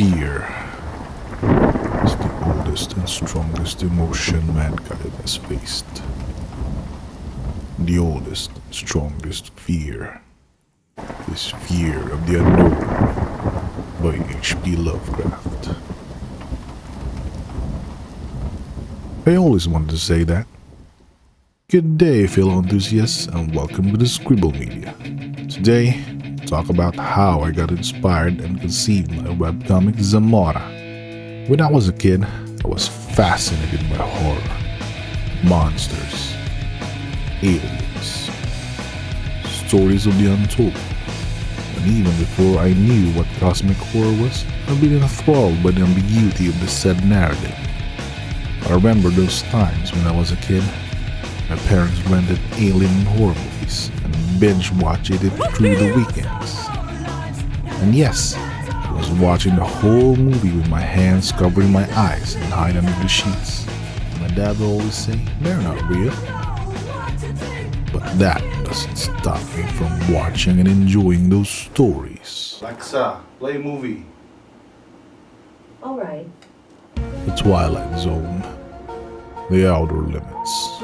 Fear is the oldest and strongest emotion mankind has faced. The oldest and strongest fear is fear of the unknown by H.P. Lovecraft. I always wanted to say that. Good day, fellow enthusiasts, and welcome to the Scribble Media. Today, we'll talk about how I got inspired and conceived my webcomic Zamora. When I was a kid, I was fascinated by horror, monsters, aliens, stories of the untold. And even before I knew what cosmic horror was, I've been enthralled by the ambiguity of the said narrative. I remember those times when I was a kid. My parents rented alien and horror movies and binge watched it through the weekends. And yes, I was watching the whole movie with my hands covering my eyes and hide under the sheets. My dad would always say, "They're not real." But that doesn't stop me from watching and enjoying those stories. Alexa, play movie. All right. The Twilight Zone, The Outer Limits,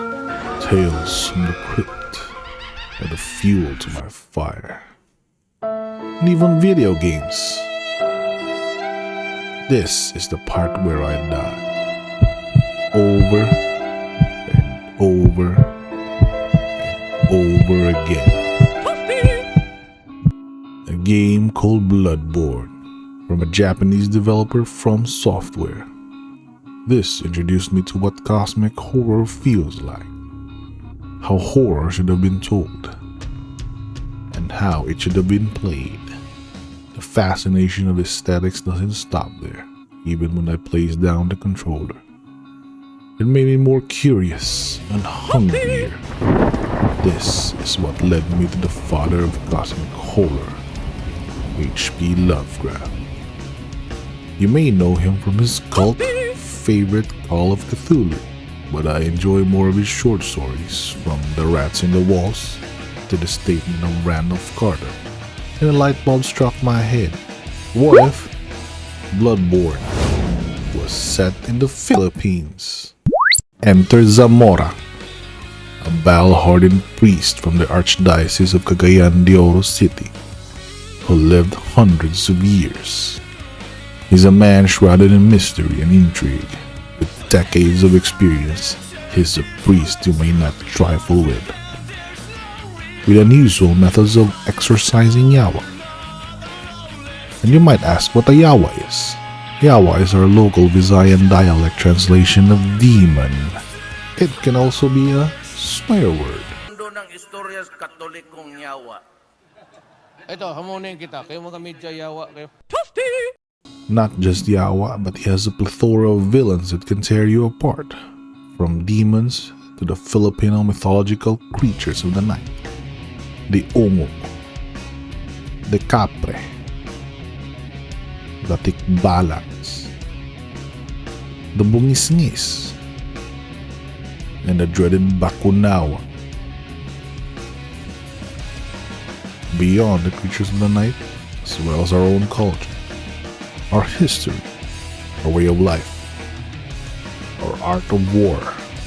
Tales from the Crypt are the fuel to my fire. And even video games. This is the part where I die. Over and over and over again. A game called Bloodborne from a Japanese developer From Software. This introduced me to what cosmic horror feels like, how horror should have been told, and how it should have been played. The fascination of aesthetics doesn't stop there, even when I placed down the controller. It made me more curious and hungrier. This is what led me to the father of cosmic horror, H.P. Lovecraft. You may know him from his cult favorite Call of Cthulhu, but I enjoy more of his short stories, from The Rats in the Walls to The Statement of Randolph Carter. And a light bulb struck my head. What if Bloodborne was set in the Philippines? Enter Zamora, a battle-hardened priest from the Archdiocese of Cagayan de Oro City, who lived hundreds of years. He's a man shrouded in mystery and intrigue. With decades of experience, he's a priest you may not trifle with. With unusual methods of exorcising Yawa. And you might ask what a Yawa is. Yawa is our local Visayan dialect translation of demon. It can also be a swear word. Ng istoryas Katolikong Yawa. Ito, hamunin kita. Kayo mga medya yawa kayo. Not just Yawa, but he has a plethora of villains that can tear you apart. From demons to the Filipino mythological creatures of the night. The Ongo, the Capre, the Tikbalans, the Bungisngis, and the dreaded Bakunawa. Beyond the creatures of the night, as well as our own culture, our history, our way of life, our art of war,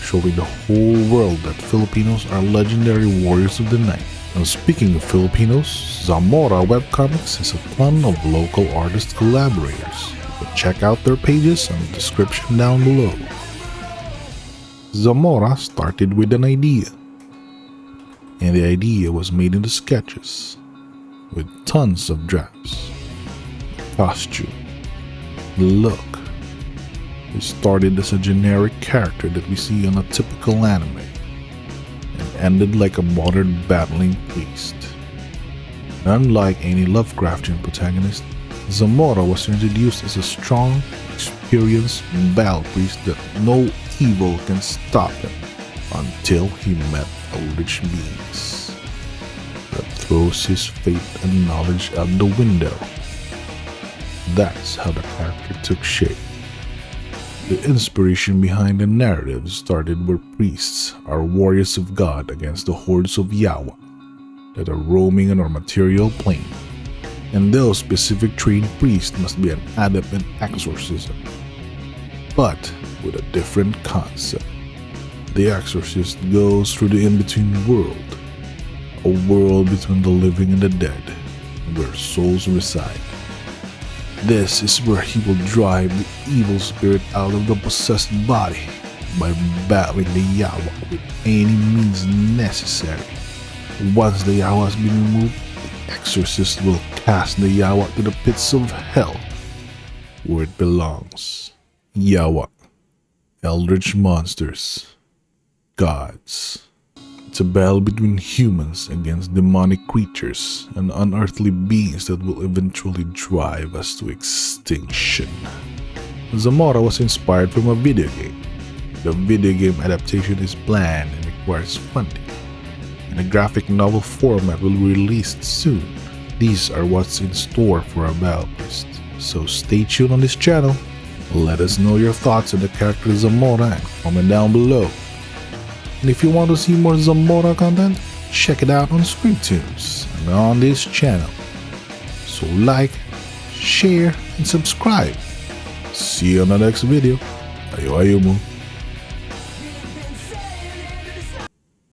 showing the whole world that Filipinos are legendary warriors of the night. And speaking of Filipinos, Zamora Webcomics has a ton of local artist collaborators. You can check out their pages in the description down below. Zamora started with an idea, and the idea was made into sketches, with tons of drafts, costume, the look. It started as a generic character that we see on a typical anime, and ended like a modern battling priest. Unlike any Lovecraftian protagonist, Zamora was introduced as a strong, experienced battle priest that no evil can stop him until he met eldritch beings that throws his fate and knowledge out the window. That's how the character took shape. The inspiration behind the narrative started where priests are warriors of God against the hordes of Yawa that are roaming on our material plane and those specific trained priests must be an adept in exorcism. But with a different concept. The exorcist goes through the in-between world, a world between the living and the dead, where souls reside. This is where he will drive the evil spirit out of the possessed body by battling the Yawa with any means necessary. Once the Yawa has been removed, the exorcist will cast the Yawa to the pits of hell, where it belongs. Yawa, eldritch monsters, gods. It's a battle between humans against demonic creatures and unearthly beings that will eventually drive us to extinction. Zamora was inspired from a video game. The video game adaptation is planned and requires funding, and a graphic novel format will be released soon. These are what's in store for our battle list, so stay tuned on this channel. Let us know your thoughts on the character Zamora and comment down below. And if you want to see more Zamora content, check it out on Scribtunes and on this channel. So like, share, and subscribe. See you on the next video. Ayo mo.